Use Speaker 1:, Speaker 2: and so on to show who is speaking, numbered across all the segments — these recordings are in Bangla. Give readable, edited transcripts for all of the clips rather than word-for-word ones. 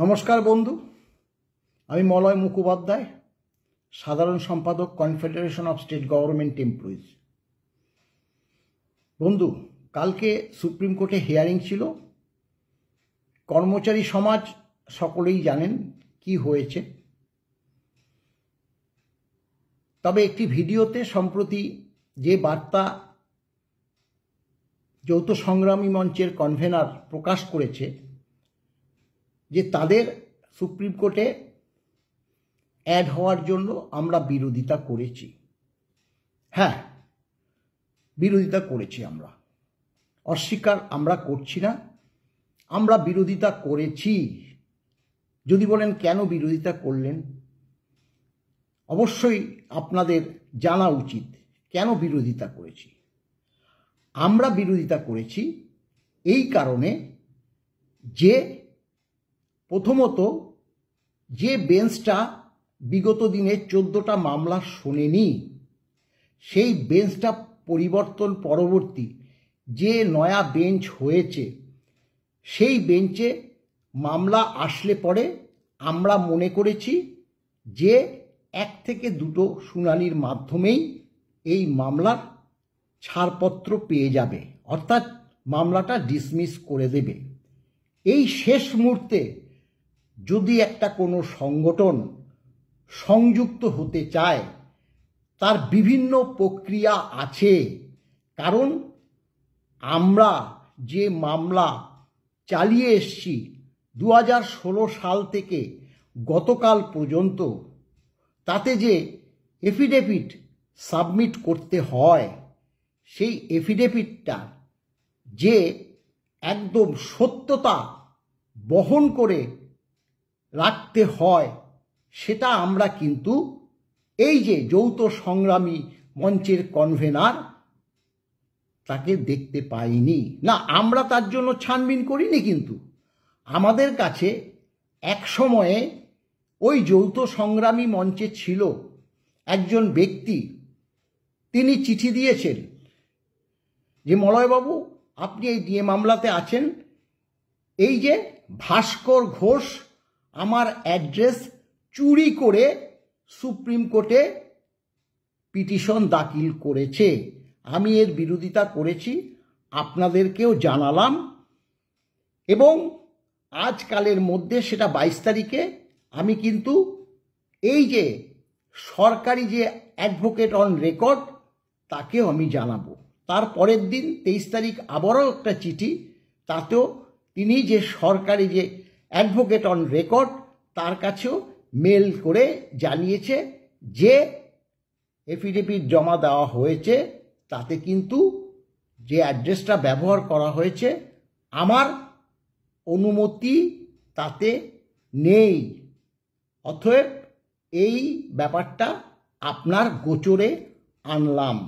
Speaker 1: নমস্কার বন্ধু, আমি মলয় মুখোপাধ্যায়, সাধারণ সম্পাদক, confederation of state government employees. বন্ধু, কালকে সুপ্রিম কোর্টে হিয়ারিং ছিল। কর্মচারী সমাজ সকলেই জানেন কি হয়েছে। তবে একটি ভিডিওতে সম্প্রতি যে বার্তা যৌথ সংগ্রামী মঞ্চের কনভেনার প্রকাশ করেছে যে তাদের সুপ্রিম কোর্টে অ্যাড হওয়ার জন্য আমরা বিরোধিতা করেছি। হ্যাঁ, বিরোধিতা করেছি, আমরা অস্বীকার আমরা করছি না, আমরা বিরোধিতা করেছি। যদি বলেন কেন বিরোধিতা করলেন, অবশ্যই আপনাদের জানা উচিত কেন বিরোধিতা করেছি। আমরা বিরোধিতা করেছি এই কারণে যে প্রথমত যে বেঞ্চটা বিগত দিনে 14টা মামলা শোনেনি, সেই বেঞ্চটা পরিবর্তন পরবর্তী যে নয়া বেঞ্চ হয়েছে, সেই বেঞ্চে মামলা আসলে পরে আমরা মনে করেছি যে 1 থেকে 2টো শুনানির মাধ্যমেই এই মামলার ছাড়পত্র পেয়ে যাবে, অর্থাৎ মামলাটা ডিসমিস করে দেবে। এই শেষ মুহূর্তে যদি একটা কোনো সংগঠন সংযুক্ত হতে চায়, তার বিভিন্ন প্রক্রিয়া আছে। কারণ আমরা যে মামলা চালিয়ে এসছি 2016 সাল থেকে গতকাল পর্যন্ত, তাতে যে এফিডেভিট সাবমিট করতে হয়, সেই এফিডেভিটটা যে একদম সত্যতা বহন করে রাখতে হয়, সেটা আমরা কিন্তু এই যে যৌথ সংগ্রামী মঞ্চের কনভেনার তাকে দেখতে পাইনি। না, আমরা তার জন্য ছানবিন করিনি, কিন্তু আমাদের কাছে এক সময়ে ওই যৌথ সংগ্রামী মঞ্চে ছিল একজন ব্যক্তি, তিনি চিঠি দিয়েছেন যে মলয়বাবু, আপনি এই ডিএ মামলাতে আছেন, এই যে ভাস্কর ঘোষ আমার অ্যাড্রেস চুরি করে সুপ্রিম কোর্টে পিটিশন দাখিল করেছে, আমি এর বিরোধিতা করেছি, আপনাদেরকেও জানালাম। এবং আজকালের মধ্যে, সেটা 22 তারিখে, আমি কিন্তু এই যে সরকারি যে অ্যাডভোকেট অন রেকর্ড, তাকেও আমি জানাবো। তার পরের দিন 23 তারিখ আবারও একটা চিঠি, তাতেও তিনি যে সরকারি যে অ্যাডভোকেট অন রেকর্ড, তার কাছেও মেল করে জানিয়েছে যে এফিডেভিট জমা দেওয়া হয়েছে, তাতে কিন্তু যে অ্যাড্রেসটা ব্যবহার করা হয়েছে আমার অনুমতি তাতে নেই। অতএব এই ব্যাপারটা আপনার গোচরে আনলাম।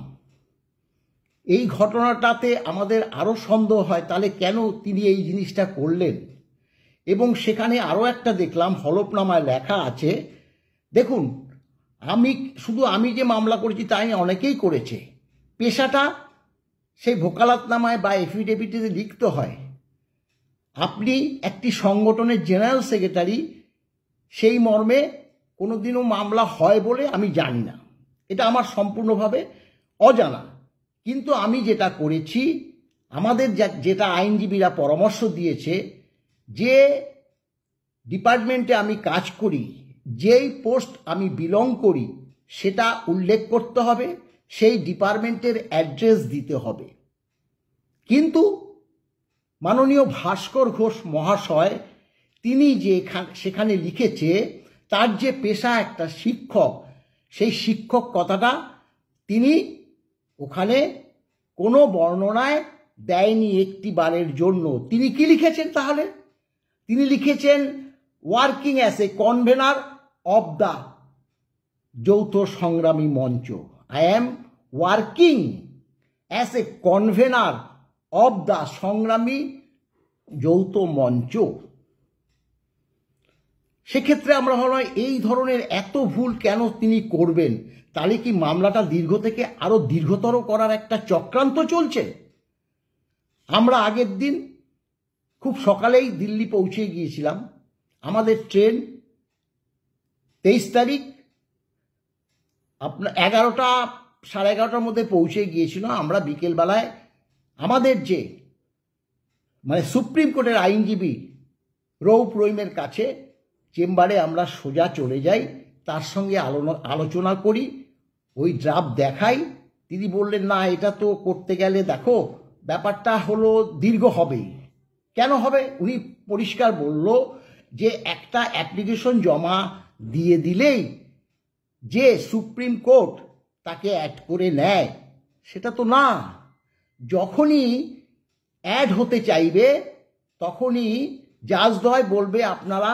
Speaker 1: এই ঘটনাটাতে আমাদের আরও সন্দেহ হয়, তাহলে কেন তিনি এই জিনিসটা করলেন। এবং সেখানে আরও একটা দেখলাম, হলফনামায় লেখা আছে, দেখুন, আমি যে মামলা করেছি তাই অনেকেই করেছে, পেশাটা সেই ভোকালাতনামায় বা এফিডেভিটে লিখতে হয়। আপনি একটি সংগঠনের জেনারেল সেক্রেটারি, সেই মর্মে কোনোদিনও মামলা হয় বলে আমি জানি না, এটা আমার সম্পূর্ণভাবে অজানা। কিন্তু আমি যেটা করেছি, আমাদের যেটা আইনজীবীরা পরামর্শ দিয়েছে, যে ডিপার্টমেন্টে আমি কাজ করি, যেই পোস্ট আমি বিলং করি, সেটা উল্লেখ করতে হবে, সেই ডিপার্টমেন্টের অ্যাড্রেস দিতে হবে। কিন্তু মাননীয় ভাস্কর ঘোষ মহাশয়, তিনি যে সেখানে লিখেছে তার যে পেশা একটা শিক্ষক, সেই শিক্ষক কথাটা তিনি ওখানে কোনো বর্ণনায় দেয়নি একটি বারের জন্য। তিনি কি লিখেছেন তাহলে? তিনি লিখেছেন working as a convener of the যৌথ সংগ্রামী মঞ্চ। I am working as a convener of the সংগ্রামী যৌথ মঞ্চ। সেক্ষেত্রে আমরা ভাবলাম এই ধরনের এত ভুল কেন তিনি করবেন? তাহলে কি মামলাটা দীর্ঘ থেকে আরো দীর্ঘতর করার একটা চক্রান্ত চলছে? আমরা আগের দিন খুব সকালেই দিল্লি পৌঁছে গিয়েছিলাম। আমাদের ট্রেন 23 তারিখ আপনার 11টা সাড়ে 11টার মধ্যে পৌঁছে গিয়েছিল। আমরা বিকেলবেলায় আমাদের যে মানে সুপ্রিম কোর্টের আইনজীবী রৌফ রহিমের কাছে চেম্বারে আমরা সোজা চলে যাই, তার সঙ্গে আলোচনা করি, ওই ড্রাফট দেখাই। তিনি বললেন না, এটা তো করতে গেলে দেখো ব্যাপারটা হলো দীর্ঘ হবেই। কেন হবে? উনি পরিষ্কার বলল যে একটা অ্যাপ্লিকেশন জমা দিয়ে দিলেই যে সুপ্রিম কোর্ট তাকে অ্যাড করে নেয়, সেটা তো না। যখনই অ্যাড হতে চাইবে তখনই জাজদ্বয় বলবে আপনারা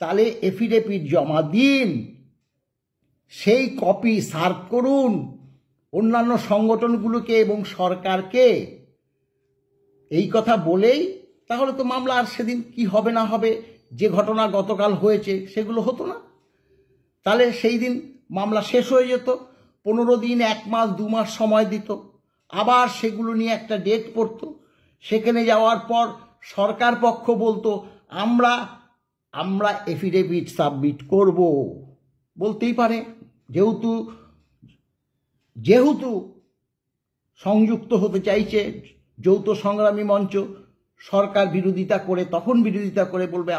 Speaker 1: তাহলে এফিডেভিট জমা দিন, সেই কপি সার্ভ করুন অন্যান্য সংগঠনগুলোকে এবং সরকারকে। এই কথা বলেই তাহলে তো মামলা আর সেদিন কি হবে না হবে, যে ঘটনা গতকাল হয়েছে সেগুলো হতো না। তাহলে সেই দিন মামলা শেষ হয়ে যেত। 15 দিন, 1 মাস, 2 মাস সময় দিত, আবার সেগুলো নিয়ে একটা ডেট পড়তো। সেখানে যাওয়ার পর সরকার পক্ষ বলতো আমরা এফিডেভিট সাবমিট করব। বলতেই পারে, যেহেতু সংযুক্ত হতে চাইছে যৌথ সংগ্রামী মঞ্চ, সরকার বিরোধিতা করে, তখন বিরোধিতা করে বলবে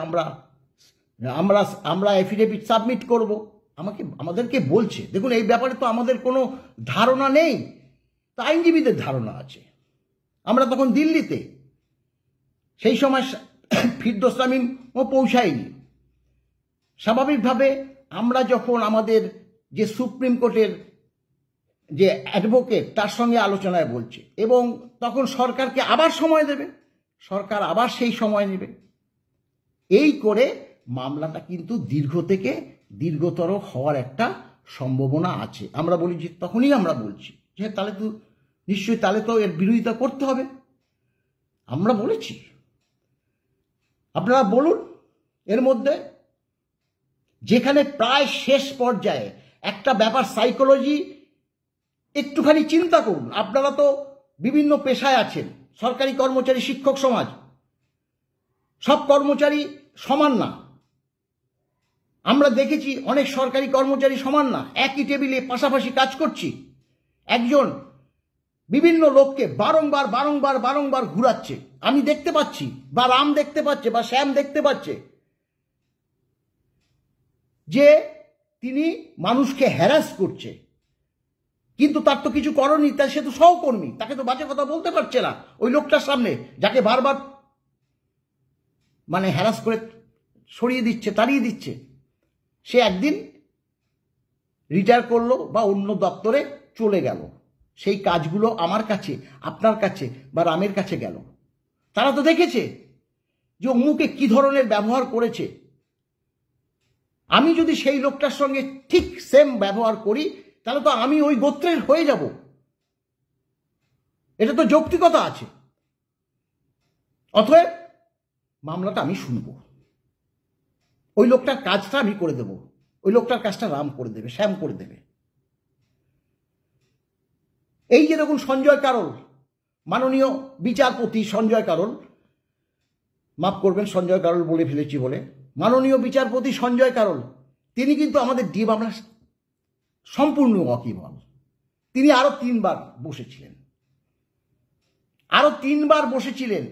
Speaker 1: আমরা এফিডেভিট সাবমিট করব। আমাদেরকে বলছে। দেখুন, এই ব্যাপারে তো আমাদের কোনো ধারণা নেই, তা আইনজীবীদের ধারণা আছে। আমরা তখন দিল্লিতে, সেই সময় ফিরদৌস তামিমও পৌঁছায়নি। স্বাভাবিকভাবে আমরা যখন আমাদের যে সুপ্রিম কোর্টের যে অ্যাডভোকেট তার সঙ্গে আলোচনায় বলছে, এবং তখন সরকারকে আবার সময় দেবে, সরকার আবার সেই সময় নেবে, এই করে মামলাটা কিন্তু দীর্ঘ থেকে দীর্ঘতর হওয়ার একটা সম্ভাবনা আছে। আমরা বলি যে, তখনই আমরা বলছি যে তাহলে তো নিশ্চয়ই, তাহলে তো এর বিরোধিতা করতে হবে। আমরা বলেছি, আপনারা বলুন। এর মধ্যে যেখানে প্রায় শেষ পর্যায়ে একটা ব্যাপার, সাইকোলজি একটুখানি চিন্তা করুন। আপনারা তো বিভিন্ন পেশায় আছেন, সরকারি কর্মচারী, শিক্ষক সমাজ, সব কর্মচারী সমান না। আমরা দেখেছি অনেক সরকারি কর্মচারী সমান না। একই টেবিলে পাশাপাশি কাজ করছি, একজন বিভিন্ন লোককে বারংবার বারংবার বারংবার ঘুরাচ্ছে। আমি দেখতে পাচ্ছি, বা রাম দেখতে পাচ্ছে, বা শ্যাম দেখতে পাচ্ছে যে তিনি মানুষকে হ্যারাস করছে, কিন্তু তার তো কিছু করণীয়। তাই সে তো সহকর্মী, তাকে তো বাজে কথা বলতে পারছে না ওই লোকটার সামনে, যাকে বারবার মানে হ্যারাস করে সরিয়ে দিচ্ছে, তাড়িয়ে দিচ্ছে। সে একদিন রিটায়ার করলো বা অন্য দপ্তরে চলে গেল। সেই কাজগুলো আমার কাছে, আপনার কাছে বা রামের কাছে গেল। তারা তো দেখেছে যে অমুকে কি ধরনের ব্যবহার করেছে। আমি যদি সেই লোকটার সঙ্গে ঠিক সেম ব্যবহার করি, তাহলে তো আমি ওই গোত্রের হয়ে যাব। এটা তো যৌক্তিকতা আছে। অতএব মামলাটা আমি শুনবো, ওই লোকটার কাজটা আমি করে দেব, ওই লোকটার কাজটা রাম করে দেবে, শ্যাম করে দেবে। এই যে দেখুন, সঞ্জয় কারোল, মাননীয় বিচারপতি সঞ্জয় কারোল, মাফ করবেন সঞ্জয় কারোল বলে ফেলেছি বলে, মাননীয় বিচারপতি সঞ্জয় কারোল, তিনি কিন্তু আমাদের ডি মামলা সম্পূর্ণ ওয়াকিবহাল। তিনি আরো 3 বার বসেছিলেন,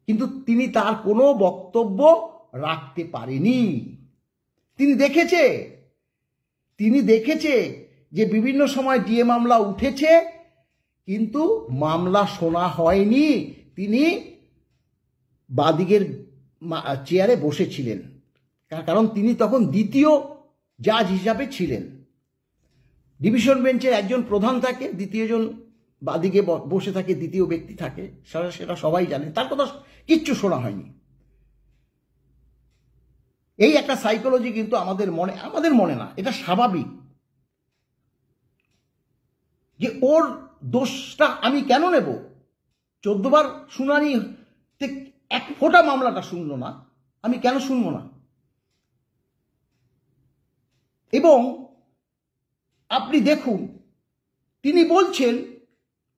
Speaker 1: কিন্তু তিনি তার কোনো বক্তব্য রাখতে পারেনি। তিনি দেখেছে যে বিভিন্ন সময় ডিএ মামলা উঠেছে, কিন্তু মামলা শোনা হয়নি। তিনি বাদিকের চেয়ারে বসেছিলেন, কারণ তিনি তখন দ্বিতীয় জাজ হিসাবে ছিলেন। ডিভিশন বেঞ্চের একজন প্রধান থাকে, দ্বিতীয়জন বাদিকে বসে থাকে, দ্বিতীয় ব্যক্তি থাকে, সেটা সবাই জানে। তার কথা কিচ্ছু শোনা হয়নি। এই একটা সাইকোলজি কিন্তু আমাদের মনে না, এটা স্বাভাবিক, যে ওর দোষটা আমি কেন নেব। 14 বার শুনানি, এক ফোঁটা মামলাটা শুনলো না, আমি কেন শুনবো না? এবং আপনি দেখুন, তিনি বলছেন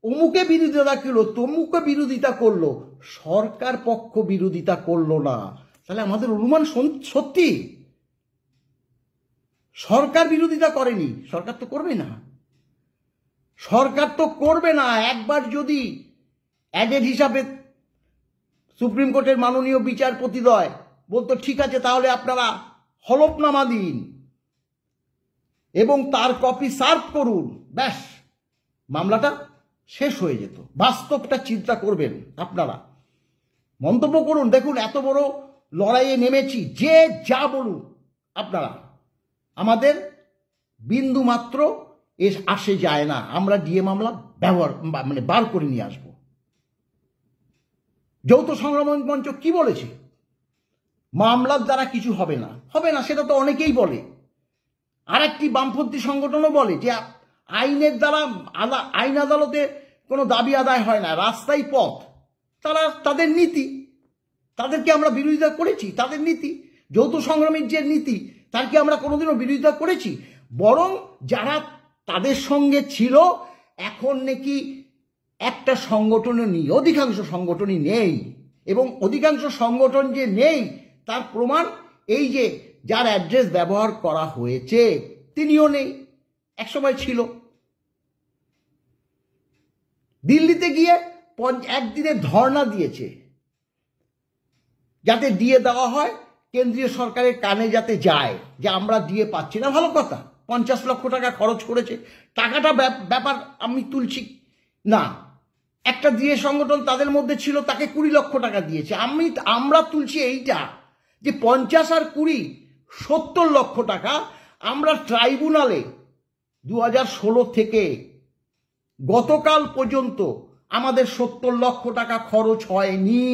Speaker 1: অমুকে বিরোধিতা করলো, তমুকে বিরোধিতা করলো, সরকার পক্ষ বিরোধিতা করলো না, তাহলে আমাদের অনুমান সত্যি সরকার বিরোধিতা করেনি। সরকার তো করবে না, সরকার তো করবে না। একবার যদি অ্যাডেড হিসাবে সুপ্রিম কোর্টের মাননীয় বিচারপতিদ্বয় বলতো ঠিক আছে তাহলে আপনারা হলফনামা দিন এবং তার কপি সার্ভ করুন, ব্যাস মামলাটা শেষ হয়ে যেত। বাস্তবটা চিন্তা করবেন আপনারা, মন্তব্য করুন। দেখুন এত বড় লড়াইয়ে নেমেছি, যে যা বলুন আপনারা, আমাদের বিন্দু মাত্র আসে যায় না। আমরা ডিএ মামলা বার করে নিয়ে আসবো। যৌথ সংগ্রাম মঞ্চ কি বলেছে? মামলার দ্বারা কিছু হবে না, হবে না, সেটা তো অনেকেই বলে। আর একটি বামপন্থী সংগঠনও বলে যে আইনের দ্বারা আইন আদালতে কোনো দাবি আদায় হয় না, রাস্তাই পথ। তাদের নীতি, তাদেরকে আমরা বিরোধিতা করেছি? তাদের নীতি, যৌথ সংগ্রামের যে নীতি, তার কি আমরা কোনোদিনও বিরোধিতা করেছি? বরং যারা তাদের সঙ্গে ছিল এখন নাকি একটা সংগঠনও নেই, অধিকাংশ সংগঠনই নেই। এবং অধিকাংশ সংগঠন যে নেই তার প্রমাণ এই যে যার অ্যাড্রেস ব্যবহার করা হয়েছে তিনিও নেই, একসময় ছিল। দিল্লিতে গিয়ে একদিনের ধর্ণা দিয়েছে যাতে ডিএ দেওয়া হয়, কেন্দ্রীয় সরকারের কানে যাতে যায় যে আমরা ডিএ পাচ্ছি না। ভালো কথা, 50 লক্ষ টাকা খরচ করেছে, টাকাটা ব্যাপার আমি তুলছি না। একটা ডিএ সংগঠন তাদের মধ্যে ছিল, তাকে 20 লক্ষ টাকা দিয়েছে। আমরা তুলছি এইটা যে 50 আর 20 70 লক্ষ টাকা আমরা ট্রাইব্যুনালে 2016 থেকে গতকাল পর্যন্ত আমাদের 70 লক্ষ টাকা খরচ হয়নি।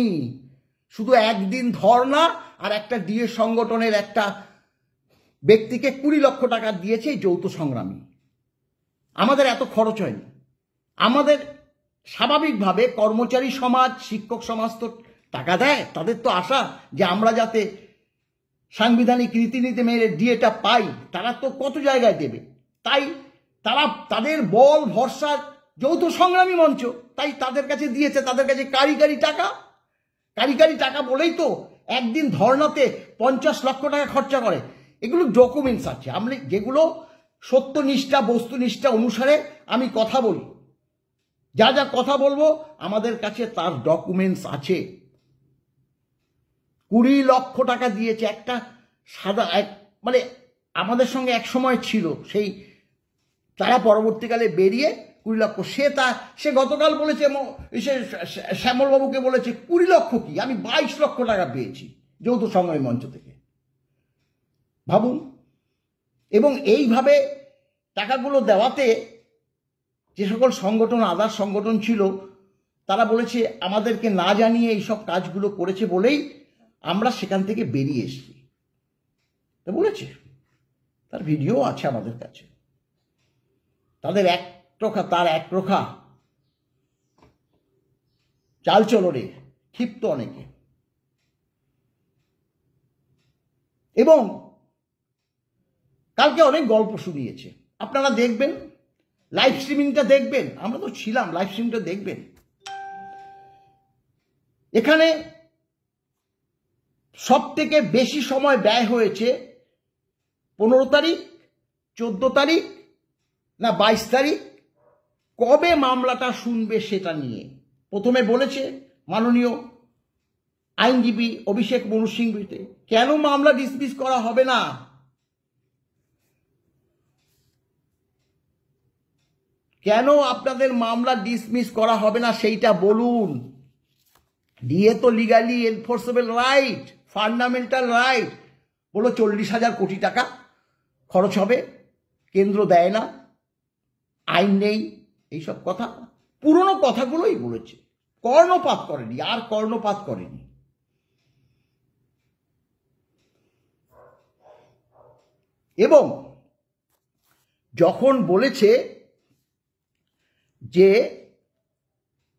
Speaker 1: শুধু একদিন ধর্ণা আর একটা ডিএ সংগঠনের একটা ব্যক্তিকে 20 লক্ষ টাকা দিয়েছে যৌথ সংগ্রামী। আমাদের এত খরচ হয়নি। আমাদের স্বাভাবিকভাবে কর্মচারী সমাজ, শিক্ষক সমাজ তো টাকা দেয়, তাদের তো আশা যে আমরা যাতে সাংবিধানিক রীতিনীতি মেনে ডিএটা পাই। তারা তো কত জায়গায় দেবে, তাই তাদের বল ভরসা যৌথ সংগ্রামী মঞ্চ, তাই তাদের কাছে দিয়েছে। তাদের কাছে কারিগরি টাকা বলেই তো একদিন ধর্ণাতে 50 লক্ষ টাকা খরচা করে। এগুলো ডকুমেন্টস আছে, আমি যেগুলো সত্যনিষ্ঠা বস্তুনিষ্ঠা অনুসারে আমি কথা বলি, যা যা কথা বলবো আমাদের কাছে তার ডকুমেন্টস আছে। 20 লক্ষ টাকা দিয়েছে একটা সাদা মানে আমাদের সঙ্গে এক সময় ছিল, সেই তারা পরবর্তীকালে বেরিয়ে 20 লক্ষ, সে গতকাল বলেছে, সে শ্যামলবাবুকে বলেছে 20 লক্ষ কি, আমি 22 লক্ষ টাকা পেয়েছি যৌথ সংগ্রামী মঞ্চ থেকে। ভাবুন। এবং এইভাবে টাকাগুলো দেওয়াতে যে সকল সংগঠন, আদার সংগঠন ছিল, তারা বলেছে আমাদেরকে না জানিয়ে এইসব কাজগুলো করেছে বলেই আমরা সেখান থেকে বেরিয়ে এসেছি। তা বলেছে, তার ভিডিও আছে আমাদের কাছে। তাদের একরোখা চালচলনে ক্ষিপ্ত অনেকে। এবং কালকে অনেক গল্প শুনিয়েছে, আপনারা দেখবেন, লাইভ স্ট্রিমিংটা দেখবেন, আমরা তো ছিলাম, লাইভ স্ট্রিমিংটা দেখবেন। এখানে সব থেকে বেশি সময় ব্যয় হয়েছে 15 তারিখ, 14 তারিখ না 22 তারিখ, কবে মামলাটা শুনবে সেটা নিয়ে। প্রথমে বলেছে মাননীয় আইনজীবী অভিষেক মনু সিংভিতে, কেন মামলা ডিসমিস করা হবে না? কেন আপনাদের মামলা ডিসমিস করা হবে না সেইটা বলুন। ডিএ তো legally enforceable right, fundamental right. বলো 40,000 কোটি টাকা খরচ হবে, কেন্দ্র দেয় না, আইন নেই, এইসব কথা, পুরনো কথাগুলোই বলেছে, কর্ণপাত করেনি, আর কর্ণপাত করেনি। এবং যখন বলেছে যে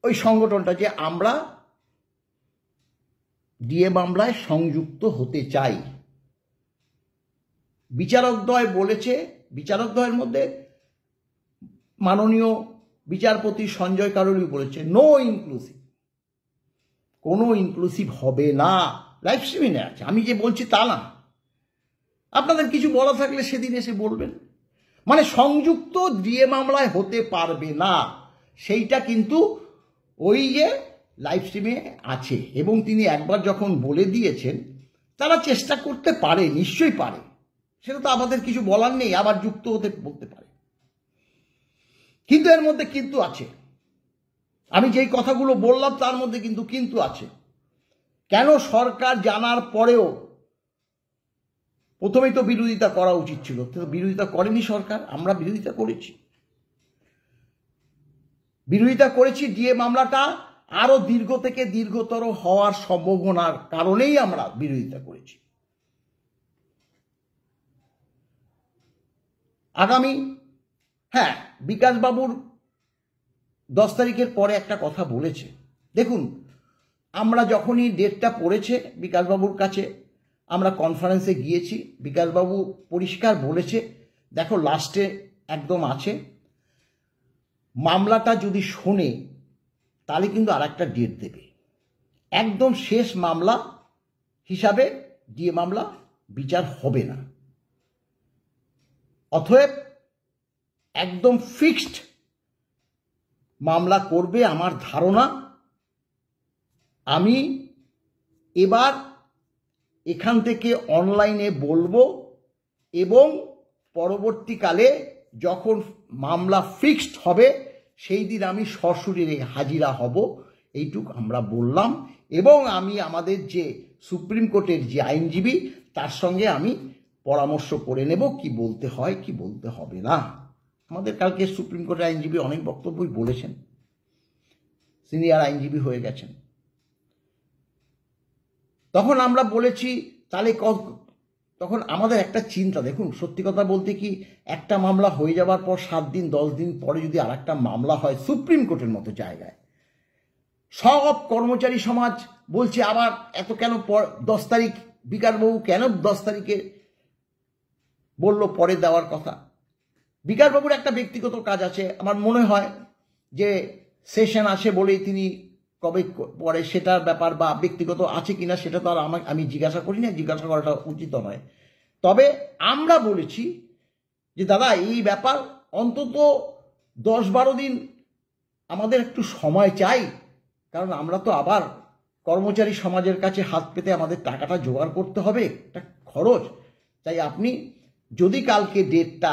Speaker 1: ওই সংগঠনটা যে আমরা ডিএ মামলায় সংযুক্ত হতে চাই, বিচারকদ্বয় বলেছে, বিচারকদ্বয়ের মধ্যে মাননীয় বিচারপতি সঞ্জয় কারোলি বলেছে নো ইনক্লুসিভ, কোনো ইনক্লুসিভ হবে না। লাইভ স্ট্রিমিংয়ে আছে, আমি যে বলছি তা না। আপনাদের কিছু বলা থাকলে সেদিন এসে বলবেন। মানে সংযুক্ত ডিএ মামলায় হতে পারবে না, সেইটা কিন্তু ওই যে লাইভ স্ট্রিমে আছে। এবং তিনি একবার যখন বলে দিয়েছেন, তারা চেষ্টা করতে পারে, নিশ্চয়ই পারে, সেটা তো আমাদের কিছু বলার নেই, আবার যুক্ত হতে বলতে পারে। কিন্তু এর মধ্যে কিন্তু আছে, আমি যেই কথাগুলো বললাম তার মধ্যে কিন্তু আছে। কেন সরকার জানার পরেও, প্রথমেই তো বিরোধিতা করা উচিত ছিল, বিরোধিতা করেনি সরকার, আমরা বিরোধিতা করেছি। ডিএ মামলাটা আরো দীর্ঘ থেকে দীর্ঘতর হওয়ার সম্ভাবনার কারণেই আমরা বিরোধিতা করেছি। আগামী বিকাশবাবুর 10 তারিখের পরে একটা কথা বলেছে। দেখুন, আমরা যখনই ডেটটা পড়েছে বিকাশবাবুর কাছে, আমরা কনফারেন্সে গিয়েছি, বিকাশবাবু পরিষ্কার বলেছে, দেখো লাস্টে একদম আছে, মামলাটা যদি শোনে তাহলে কিন্তু আর একটা ডেট দেবে। একদম শেষ মামলা হিসাবে ডিএ মামলা বিচার হবে না। অতএব একদম ফিক্সড মামলা করবে আমার ধারণা। আমি এবার এখান থেকে অনলাইনে বলবো এবং পরবর্তীকালে যখন মামলা ফিক্সড হবে সেই দিন আমি সশরীরে হাজিরা হব, এইটুক আমরা বললাম। এবং আমি আমাদের যে সুপ্রিম কোর্টের যে আইনজীবী তার সঙ্গে আমি পরামর্শ করে নেব কি বলতে হয় কি বলতে হবে না। আমাদের কালকে সুপ্রিম কোর্টের আইনজীবী অনেক বক্তব্যই বলেছেন, সিনিয়র আইনজীবী হয়ে গেছেন। তখন আমরা বলেছি তাহলে তখন আমাদের একটা চিন্তা, দেখুন সত্যি কথা বলতে কি, একটা মামলা হয়ে যাওয়ার পর 7 দিন 10 দিন পরে যদি আর একটা মামলা হয় সুপ্রিম কোর্টের মতো জায়গায়, সব কর্মচারী সমাজ বলছে আবার এত কেন 10 তারিখ, বিকাশবাবু কেন 10 তারিখে বললো পরে দেওয়ার কথা। বিকাশবাবুর একটা ব্যক্তিগত কাজ আছে, আমার মনে হয় যে সেশন আছে বলেই তিনি কবে পরে সেটার ব্যাপার বা ব্যক্তিগত আছে কিনা সেটা তো আর আমি জিজ্ঞাসা করি না, জিজ্ঞাসা করাটা উচিত নয়। তবে আমরা বলেছি যে দাদা এই ব্যাপার অন্তত 10-12 দিন আমাদের একটু সময় চাই, কারণ আমরা তো আবার কর্মচারী সমাজের কাছে হাত পেতে আমাদের টাকাটা জোগাড় করতে হবে, একটা খরচ। তাই আপনি যদি কালকে ডেটটা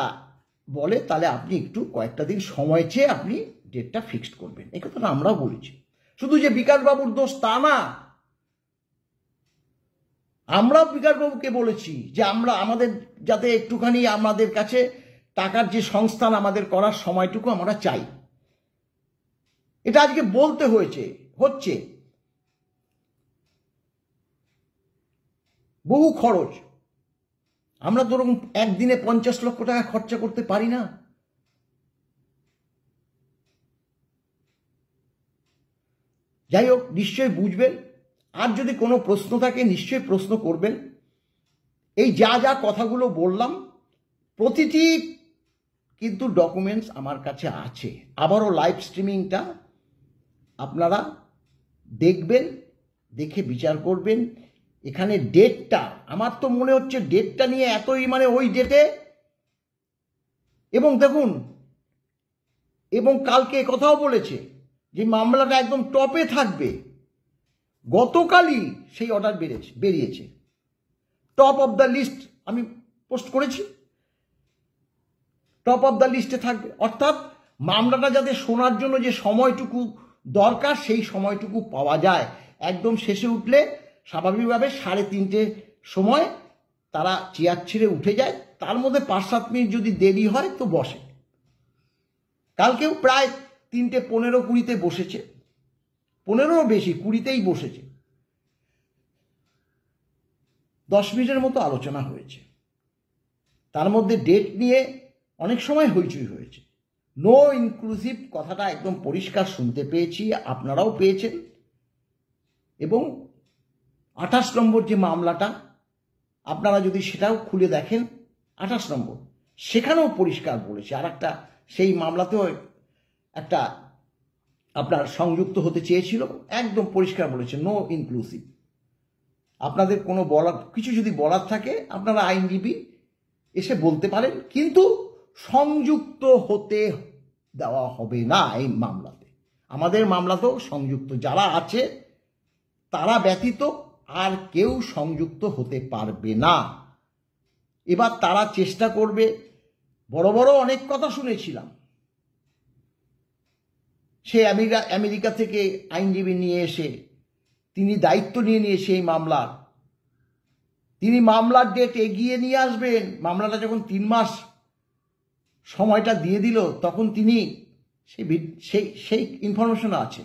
Speaker 1: বলে তাহলে আপনি একটু কয়েকটা দিন সময় চেয়ে আপনি ডেটটা ফিক্সড করবেন, এই কথাটা আমরাও বলেছি। শুধু যে বিকাশবাবুর দোষ তা না, আমরাও বিকাশবাবুকে বলেছি যে আমাদের যাতে একটুখানি আমাদের কাছে টাকার যে সংস্থান আমাদের করার সময়টুকু আমরা চাই। এটা আজকে বলতে হচ্ছে বহু খরচ, আমরা ধরুন একদিনে 50 লক্ষ টাকা খরচা করতে পারি না। যাই হোক, নিশ্চয়ই বুঝবেন। আর যদি কোনো প্রশ্ন থাকে নিশ্চয়ই প্রশ্ন করবেন। এই যা কথাগুলো বললাম প্রতিটি কিন্তু ডকুমেন্টস আমার কাছে আছে। আবারও লাইভ স্ট্রিমিংটা আপনারা দেখবেন, দেখে বিচার করবেন। এখানে ডেটটা আমার তো মনে হচ্ছে ডেটটা নিয়ে এতই মানে ওই ডেটে, এবং দেখুন এবং কালকে কথাও বলেছে যে মামলাটা একদম টপে থাকবে। গতকালই সেই অর্ডার বেরিয়েছে, টপ অফ দ্য লিস্ট, আমি পোস্ট করেছি, টপ অফ দ্য লিস্টে থাকবে। অর্থাৎ মামলাটা যাতে শোনার জন্য যে সময়টুকু দরকার সেই সময়টুকু পাওয়া যায়। একদম শেষে উঠলে স্বাভাবিকভাবে 3:30 সময় তারা চেয়ার ছেড়ে উঠে যায়, তার মধ্যে 5-7 মিনিট যদি দেরি হয় তো বসে। কালকেও প্রায় 3:15-20 বসেছে, 15 বেশি, 20তেই বসেছে। 10 মিনিটের মতো আলোচনা হয়েছে। তার মধ্যে ডেট নিয়ে অনেক সময় হইচই হয়েছে। নো ইনক্লুসিভ কথাটা একদম পরিষ্কার শুনতে পেয়েছি, আপনারাও পেয়েছেন। এবং 28 নম্বর যে মামলাটা, আপনারা যদি সেটাও খুলে দেখেন 28 নম্বর, সেখানেও পরিষ্কার বলেছে। আর একটা সেই মামলাতেও একটা আপনার সংযুক্ত হতে চেয়েছিল, একদম পরিষ্কার বলেছে নো ইনক্লুসিভ। আপনাদের কোনো কিছু যদি বলার থাকে আপনারা আইনজীবী এসে বলতে পারেন, কিন্তু সংযুক্ত হতে দেওয়া হবে না এই মামলাতে। আমাদের মামলাতেও সংযুক্ত যারা আছে তারা ব্যতীত আর কেউ সংযুক্ত হতে পারবে না। এবার তারা চেষ্টা করবে, বড় বড় অনেক কথা শুনেছিলাম, সে আমেরিকা থেকে আইনজীবী নিয়ে এসে তিনি দায়িত্ব নিয়ে সেই মামলার, তিনি মামলার ডেট এগিয়ে নিয়ে আসবেন। মামলাটা যখন 3 মাস সময়টা দিয়ে দিল, তখন তিনি সেই ইনফরমেশন আছে,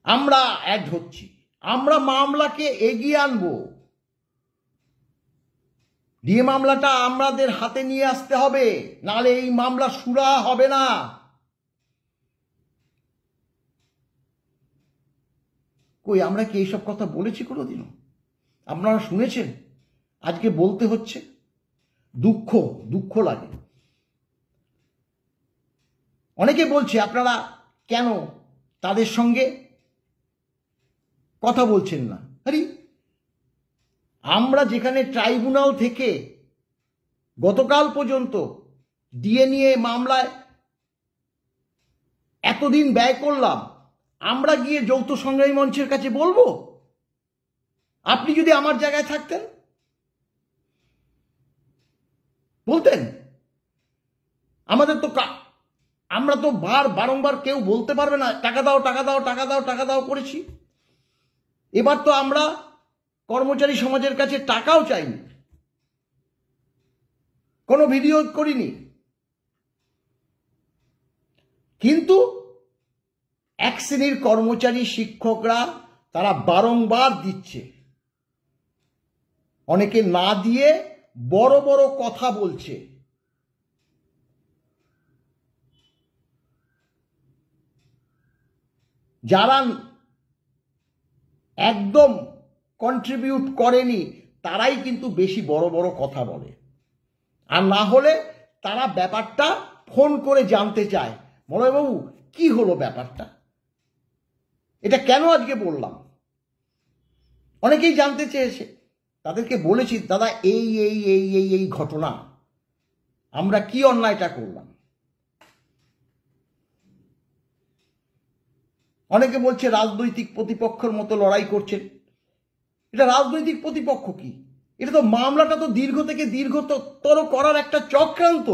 Speaker 1: আমরা অ্যাড হচ্ছি, আমরা মামলাকে এগিয়ে আনবো, ডিএ মামলাটা আমাদের হাতে নিয়ে আসতে হবে, নাহলে এই মামলা সুরা হবে না। কই, আমরা কি এইসব কথা বলেছি কোনোদিনও? আপনারা শুনেছেন? আজকে বলতে হচ্ছে, দুঃখ লাগে। অনেকে বলছে আপনারা কেন তাদের সঙ্গে কথা বলছেন না। আরে আমরা যেখানে ট্রাইব্যুনাল থেকে গতকাল পর্যন্ত ডিএ নিয়ে মামলায় এতদিন ব্যয় করলাম, আমরা গিয়ে যৌথ সংগ্রামী মঞ্চের কাছে বলবো? আপনি যদি আমার জায়গায় থাকতেন বলতেন? আমাদের তো আমরা তো বারংবার কেউ বলতে পারবে না টাকা দাও টাকা দাও টাকা দাও টাকা দাও করেছি। এবার তো আমরা কর্মচারী সমাজের কাছে টাকাও চাইনি, কোনো ভিডিও করিনি, কিন্তু এক শ্রেণীর কর্মচারী শিক্ষকরা তারা বারংবার দিচ্ছে, অনেকে না দিয়ে বড় বড় কথা বলছে। যারা একদম কন্ট্রিবিউট করেনি তারাই কিন্তু বেশি বড় বড় কথা বলে, আর না হলে তারা ব্যাপারটা ফোন করে জানতে চায়, মলয়বাবু কি হলো ব্যাপারটা, এটা কেন আজকে বললাম। অনেকেই জানতে চেয়েছে, তাদেরকে বলেছি দাদা এই এই এই এই এই ঘটনা, আমরা কি অন্যায়টা করলাম। অনেকে বলছে রাজনৈতিক প্রতিপক্ষের মতো লড়াই করছেন। এটা রাজনৈতিক প্রতিপক্ষ কি? এটা তো মামলাটা তো দীর্ঘ থেকে দীর্ঘতর করার একটা চক্রান্ত।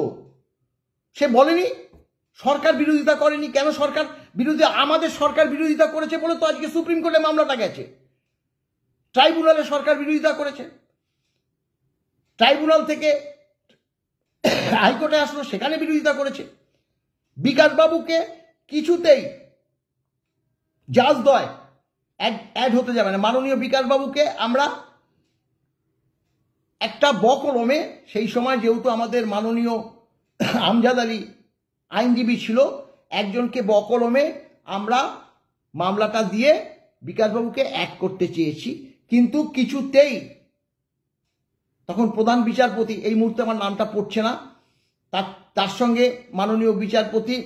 Speaker 1: সে বলেনি সরকার বিরোধিতা করেনি, কেন সরকার বিরোধী? আমাদের সরকার বিরোধিতা করেছে বলে তো আজকে সুপ্রিম কোর্টে মামলাটা গেছে। ট্রাইব্যুনালে সরকার বিরোধিতা করেছে, ট্রাইব্যুনাল থেকে হাইকোর্টে আসলো, সেখানে বিরোধিতা করেছে। বিকাশবাবুকে কিছুতেই জাজদ্বয় অ্যাড হতে যাবে না। মাননীয় বিকাশবাবুকে আমরা একটা বকলমে, সেই সময় যেহেতু আমাদের মাননীয় আমজাদ আলী আইনজীবী ছিল, একজনকে বকলমে আমরা মামলাটা দিয়ে বিকাশবাবুকে অ্যাড করতে চেয়েছি, কিন্তু কিছুতেই তখন প্রধান বিচারপতি, এই মুহূর্তে আমার নামটা পড়ছে না, তার সঙ্গে মাননীয় বিচারপতি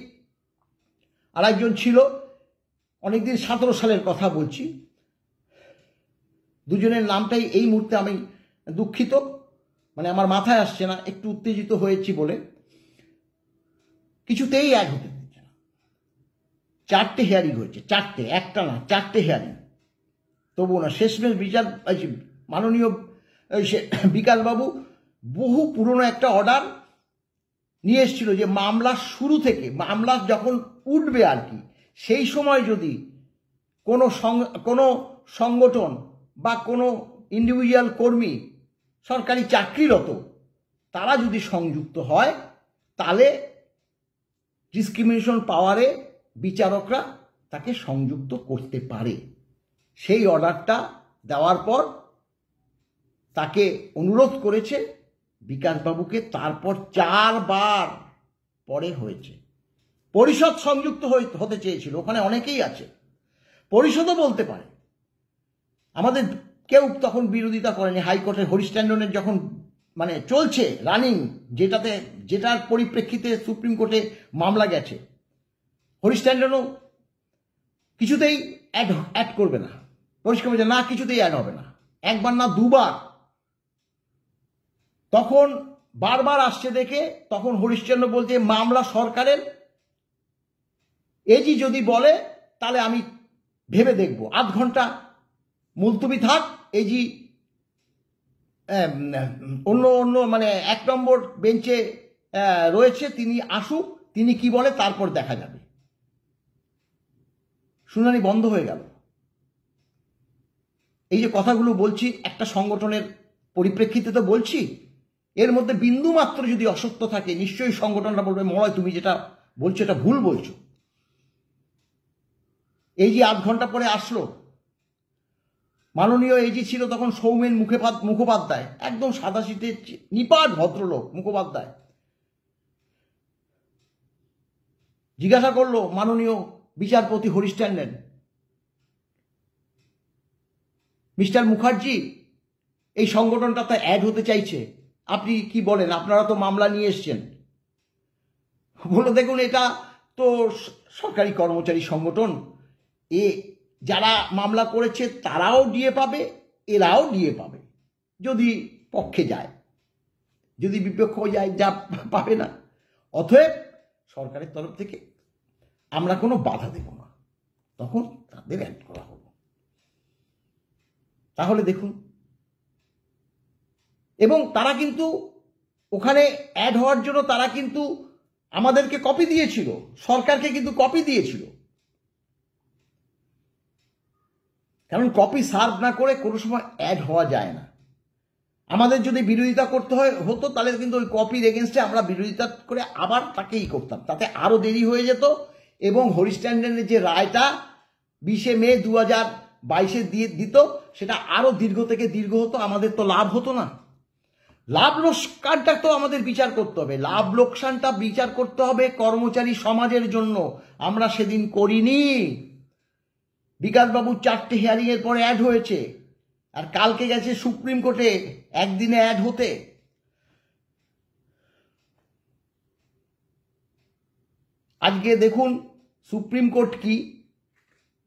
Speaker 1: আর একজন ছিল, অনেকদিন 17 সালের কথা বলছি, দুজনের নামটাই এই মুহূর্তে আমি দুঃখিত, মানে আমার মাথায় আসছে না, একটু উত্তেজিত হয়েছি বলে, কিছুতেই অ্যাড হতে দিচ্ছে না। 4টে হিয়ারিং হয়েছে, 4টে, একটা না 4টে হিয়ারিং, তবুও না। শেষমেশ মাননীয় বিকাশবাবু বহু পুরনো একটা অর্ডার নিয়ে এসেছিল যে মামলা শুরু থেকে, মামলা যখন উঠবে আর কি, সেই সময় যদি কোনো সংগঠন বা কোনো ইন্ডিভিজুয়াল কর্মী, সরকারি চাকরিরত, তারা যদি সংযুক্ত হয় তাহলে ডিসক্রিমিনেশন পাওয়ারে বিচারকরা তাকে সংযুক্ত করতে পারে। সেই অর্ডারটা দেওয়ার পর তাকে অনুরোধ করেছে বিকাশবাবুকে, তারপর 4 বার পরে হয়েছে। পরিষদ সংযুক্ত হতে চেয়েছিল, ওখানে অনেকেই আছে, পরিষদও বলতে পারে, আমাদের কেউ তখন বিরোধিতা করেনি। হাইকোর্টের হরিশ ট্যান্ডনের যখন মানে চলছে রানিং, যেটার পরিপ্রেক্ষিতে সুপ্রিম কোর্টে মামলা গেছে, হরিশ ট্যান্ডনও কিছুতেই অ্যাড করবে না, পরিষ্কার বলছে না, কিছুতেই অ্যাড হবে না। একবার না দুবার, তখন বারবার আসছে দেখে তখন হরিশ্চন্দ্র বলছে মামলা সরকারের, এজি যদি বলে তাহলে আমি ভেবে দেখব, আধ ঘন্টা মুলতুবি থাক, এজি অন্য অন্য মানে 1 নম্বর বেঞ্চে রয়েছে, তিনি আসুক, তিনি কি বলে তারপর দেখা যাবে। শুনানি বন্ধ হয়ে গেল। এই যে কথাগুলো বলছি একটা সংগঠনের পরিপ্রেক্ষিতে তো বলছি, এর মধ্যে বিন্দু মাত্র যদি অসত্য থাকে নিশ্চয়ই সংগঠনটা বলবে মলয় তুমি যেটা বলছো এটা ভুল বলছো। এই যে আধ ঘন্টা পরে আসলো, মাননীয় এজি ছিল তখন সৌমেন মুখোপাধ্যায়, একদম সাদাসিধে নিপাট ভদ্রলোক মুখোপাধ্যায়, জিজ্ঞাসা করলো মাননীয় বিচারপতি হরিশ্চন্দ্রন, মিস্টার মুখার্জি এই সংগঠনটা তো অ্যাড হতে চাইছে, আপনি কি বলেন, আপনারা তো মামলা নিয়ে এসছেন। বলে দেখুন এটা তো সরকারি কর্মচারী সংগঠন, যারা মামলা করেছে তারাও ডিএ পাবে, এরাও ডিএ পাবে, যদি পক্ষে যায়, যদি বিপক্ষ যায় যা পাবে না। অতএব সরকারের তরফ থেকে আমরা কোনো বাধা দেব না, তখন তাদের অ্যাড করা হলো। তাহলে দেখুন, এবং তারা কিন্তু ওখানে অ্যাড হওয়ার জন্য তারা কিন্তু আমাদেরকে কপি দিয়েছিল, সরকারকে কিন্তু কপি দিয়েছিল, কারণ কপি সার্ভ না করে কোনো সময় অ্যাড হওয়া যায় না। আমাদের যদি বিরোধিতা করতে হতো তাহলে কিন্তু ওই কপির এগেনস্টে আমরা বিরোধিতা করে আবার তাকেই করতাম, তাতে আরও দেরি হয়ে যেত, এবং হরিশ্চন্দ্রনের যে রায়টা 20শে মে 2022-এ দিত সেটা আরও দীর্ঘ থেকে দীর্ঘ হতো, আমাদের তো লাভ হতো না। লাভ লোকসানটা তো আমাদের বিচার করতে হবে, লাভ লোকসানটা বিচার করতে হবে কর্মচারী সমাজের জন্য। আমরা সেদিন করিনি। বিকাশবাবুর 4টে হিয়ারিংয়ের পরে অ্যাড হয়েছে, আর কালকে গেছে সুপ্রিম কোর্টে একদিনে অ্যাড হতে। আজকে দেখুন সুপ্রিম কোর্ট কি,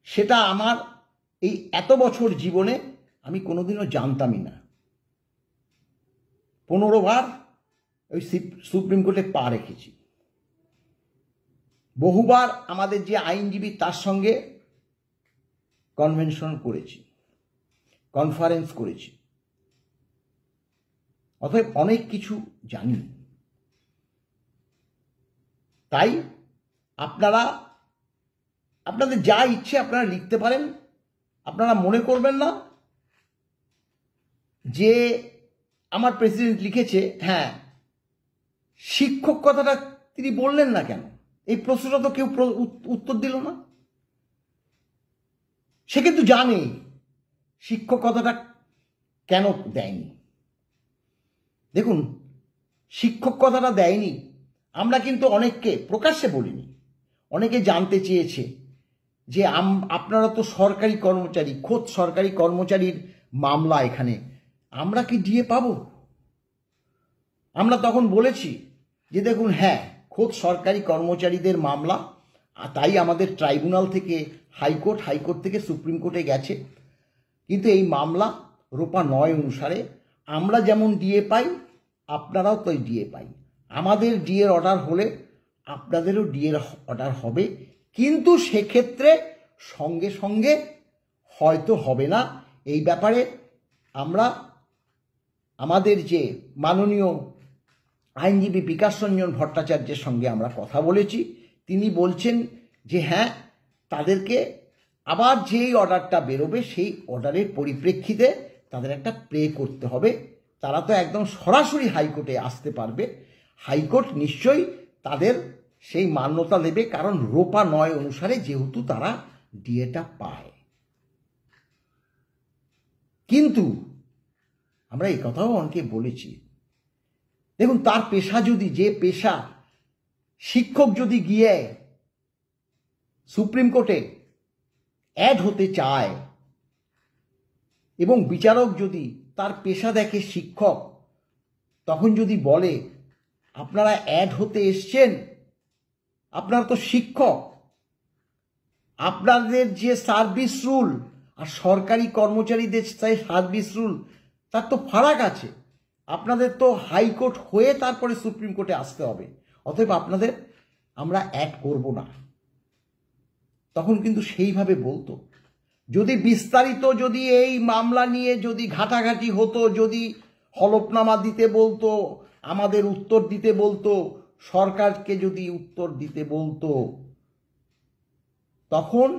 Speaker 1: সেটা আমার এই এত বছর জীবনে আমি কোনোদিনও জানতামই না। 15 বার ওই সুপ্রিম কোর্টে পা রেখেছি, বহুবার আমাদের যে আইনজীবী তার সঙ্গে কনভেনশন করেছি, কনফারেন্স করেছি, অতএব অনেক কিছু জানি। তাই আপনাদের যা ইচ্ছে আপনারা লিখতে পারেন, আপনারা মনে করবেন না যে আমার প্রেসিডেন্ট লিখেছে, হ্যাঁ শিক্ষক কথাটা তিনি বললেন না কেন, এই প্রশ্নটা তো কেউ উত্তর দিল না। সে কিন্তু জানে শিক্ষক কথাটা কেন দেয়নি। দেখুন, শিক্ষক কথাটা দেয়নি, আমরা কিন্তু অনেককে প্রকাশ্যে বলিনি, অনেকে জানতে চেয়েছে যে আপনারা তো সরকারি কর্মচারী, খোদ সরকারি কর্মচারীর মামলা, এখানে আমরা কি ডিএ পাবো? আমরা তখন বলেছি যে দেখুন, হ্যাঁ খোদ সরকারি কর্মচারীদের মামলা, তাই আমাদের ট্রাইব্যুনাল থেকে হাইকোর্ট থেকে সুপ্রিম কোর্টে গেছে, কিন্তু এই মামলা রোপা 9 অনুসারে আমরা যেমন ডিএ পাই আপনারাও তো ডিএ পাই। আমাদের ডিএর অর্ডার হলে আপনাদেরও ডিএর অর্ডার হবে, কিন্তু সেক্ষেত্রে সঙ্গে সঙ্গে হয়তো হবে না। এই ব্যাপারে আমরা আমাদের যে মাননীয় আইনজীবী বিকাশ রঞ্জন ভট্টাচার্যের সঙ্গে আমরা কথা বলেছি, তিনি বলছেন যে হ্যাঁ তাদেরকে আবার যেই অর্ডারটা বেরোবে সেই অর্ডারের পরিপ্রেক্ষিতে তাদের একটা প্লে করতে হবে, তারা তো একদম সরাসরি হাইকোর্টে আসতে পারবে, হাইকোর্ট নিশ্চয়ই তাদের সেই মান্যতা দেবে, কারণ রোপা 9 অনুসারে যেহেতু তারা ডিএটা পায়। কিন্তু আমরা এই কথাও অনেকে বলেছি, দেখুন তার পেশা যদি, যে পেশা শিক্ষক যদি গিয়ে সুপ্রিম কোর্টে অ্যাড হতে চায় এবং বিচারক যদি তার পেশা দেখে শিক্ষক, তখন যদি বলে আপনারা অ্যাড হতে এসছেন, আপনারা তো শিক্ষক, আপনাদের যে সার্ভিস রুল আর সরকারি কর্মচারীদের সার্ভিস রুল, তার তো ফারাক আছে। আপনাদের তো হাইকোর্ট হয়ে তারপরে সুপ্রিম কোর্টে আসতে হবে। অতএব আপনাদের আমরা অ্যাড করব না। তখন কিন্তু সেইভাবে বলতো, যদি বিস্তারিত যদি এই মামলা নিয়ে যদি ঘাটাঘাটি হতো, যদি হলফনামা দিতে বলতো, আমাদের উত্তর দিতে বলতো, সরকারকে যদি উত্তর দিতে বলতো, তখন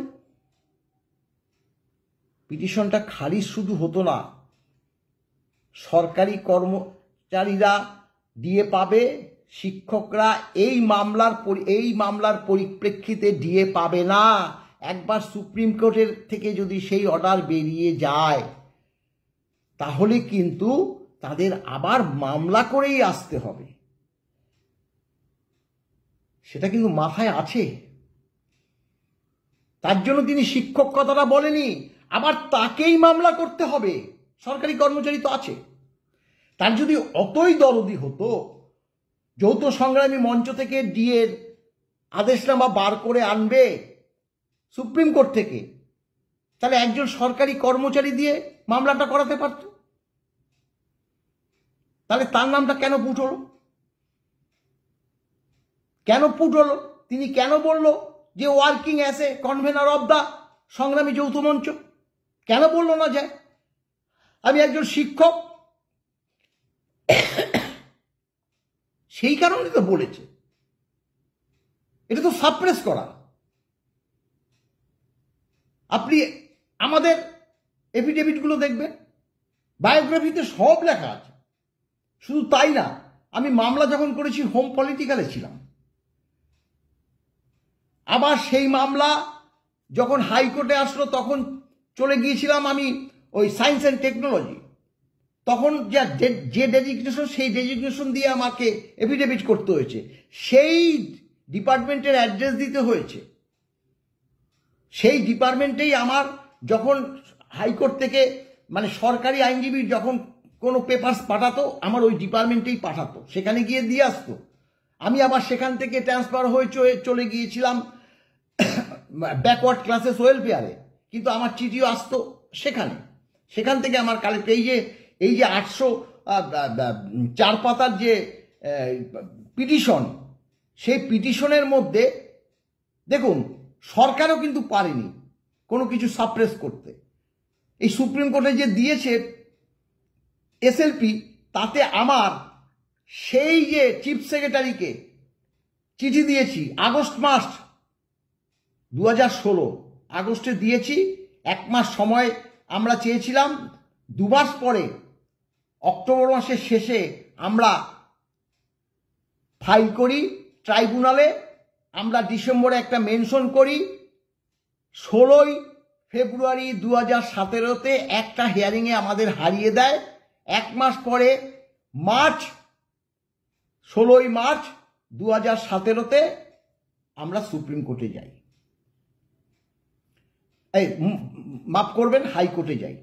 Speaker 1: পিটিশনটা খারিজ শুধু হতো না, সরকারি কর্মচারীরা ডিএ পাবে, শিক্ষকরা এই মামলার পরিপ্রেক্ষিতে ডিএ পাবে না। একবার সুপ্রিম কোর্টের থেকে যদি সেই অর্ডার বেরিয়ে যায়, তাহলে কিন্তু তাদের আবার মামলা করেই আসতে হবে। সেটা কিন্তু মাথায় আছে। তার জন্য তিনি শিক্ষক কথাটা বলেনি, আবার তাকেই মামলা করতে হবে। সরকারি কর্মচারী তো আছে। তার যদি অতই দরদি হতো, যৌথ সংগ্রামী মঞ্চ থেকে ডিএর আদেশনামা বার করে আনবে সুপ্রিম কোর্ট থেকে, তাহলে একজন সরকারি কর্মচারী দিয়ে মামলাটা করাতে পারত। তাহলে তার নামটা কেন পুট হলো? কেন পুট হলো? তিনি কেন বলল যে working as a convener of the সংগ্রামী যৌথ মঞ্চ? কেন বলল না যে আমি একজন শিক্ষক? সেই কারণে তো বলেছে। এটা তো সাপ্রেস করা। আপনি আমাদের এফিডেভিটগুলো দেখবেন, বায়োগ্রাফিতে সব লেখা আছে। শুধু তাই না, আমি মামলা যখন করেছি হোম পলিটিক্যালে ছিলাম। আবার সেই মামলা যখন হাইকোর্টে আসলো, তখন চলে গিয়েছিলাম আমি ওই সায়েন্স অ্যান্ড টেকনোলজি। তখন যে ডেজিগনেশন, সেই ডেজিগনেশন দিয়ে আমাকে এফিডেভিট করতে হয়েছে, সেই ডিপার্টমেন্টের অ্যাড্রেস দিতে হয়েছে। সেই ডিপার্টমেন্টেই আমার যখন হাইকোর্ট থেকে মানে সরকারি আইনজীবী যখন কোনো পেপারস পাঠাতো, আমার ওই ডিপার্টমেন্টেই পাঠাতো, সেখানে গিয়ে দিয়ে আসতো। আমি আবার সেখান থেকে ট্রান্সফার হয়ে চলে গিয়েছিলাম ব্যাকওয়ার্ড ক্লাসেস ওয়েলফেয়ারে, কিন্তু আমার চিঠিও আসতো সেখানে। সেখান থেকে আমার কালেক্ট এই যে 804 পাতার যে পিটিশন, সেই পিটিশনের মধ্যে দেখুন সরকারও কিন্তু পারেনি কোনো কিছু সাপ্রেস করতে। এই সুপ্রিম কোর্টে যে দিয়েছে এসএলপি, তাতে আমার সেই যে চিফ সেক্রেটারিকে চিঠি দিয়েছি আগস্ট মাস 2016 আগস্টে দিয়েছি। 1 মাস সময় আমরা চেয়েছিলাম। 2 মাস পরে অক্টোবর মাসের শেষে আমরা ফাইল করি ট্রাইব্যুনালে। আমরা ডিসেম্বরে একটা মেনশন করি। 16 ফেব্রুয়ারি 2017-তে একটা হিয়ারিংয়ে আমাদের হারিয়ে দেয়। 1 মাস পরে 16 মার্চ 2017-তে আমরা সুপ্রিম কোর্টে যাই, মাফ করবেন, হাইকোর্টে যাই।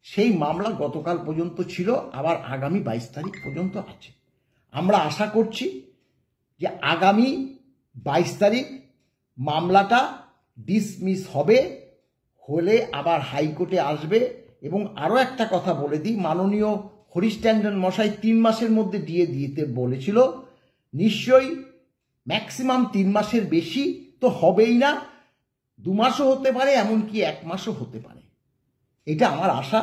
Speaker 1: সেই মামলা গতকাল পর্যন্ত ছিল, আবার আগামী 22 তারিখ পর্যন্ত আছে। আমরা আশা করছি যে আগামী 22 তারিখ মামলাটা ডিসমিস হবে, হলে আবার হাইকোর্টে আসবে। এবং আরও একটা কথা বলে দিই, মাননীয় হরিশ ট্যান্ডন মশাই 3 মাসের মধ্যে দিয়ে দিতে বলেছিল। নিশ্চয়ই ম্যাক্সিমাম 3 মাসের বেশি তো হবেই না, 2 মাসও হতে পারে, এমনকি 1 মাসও হতে পারে, এটা আমার আশা।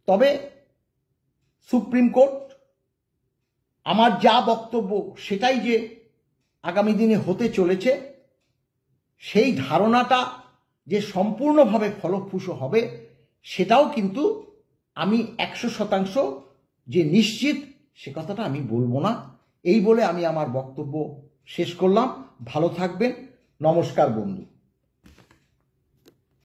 Speaker 1: তবে সুপ্রিম কোর্ট আমার যা বক্তব্য সেটাই যে আগামী দিনে হতে চলেছে, সেই ধারণাটা যে সম্পূর্ণভাবে ফলপ্রসূ হবে, সেটাও কিন্তু আমি 100% যে নিশ্চিত, সে কথাটা আমি বলবো না। এই বলে আমি আমার বক্তব্য শেষ করলাম। ভালো থাকবেন। নমস্কার বন্ধু।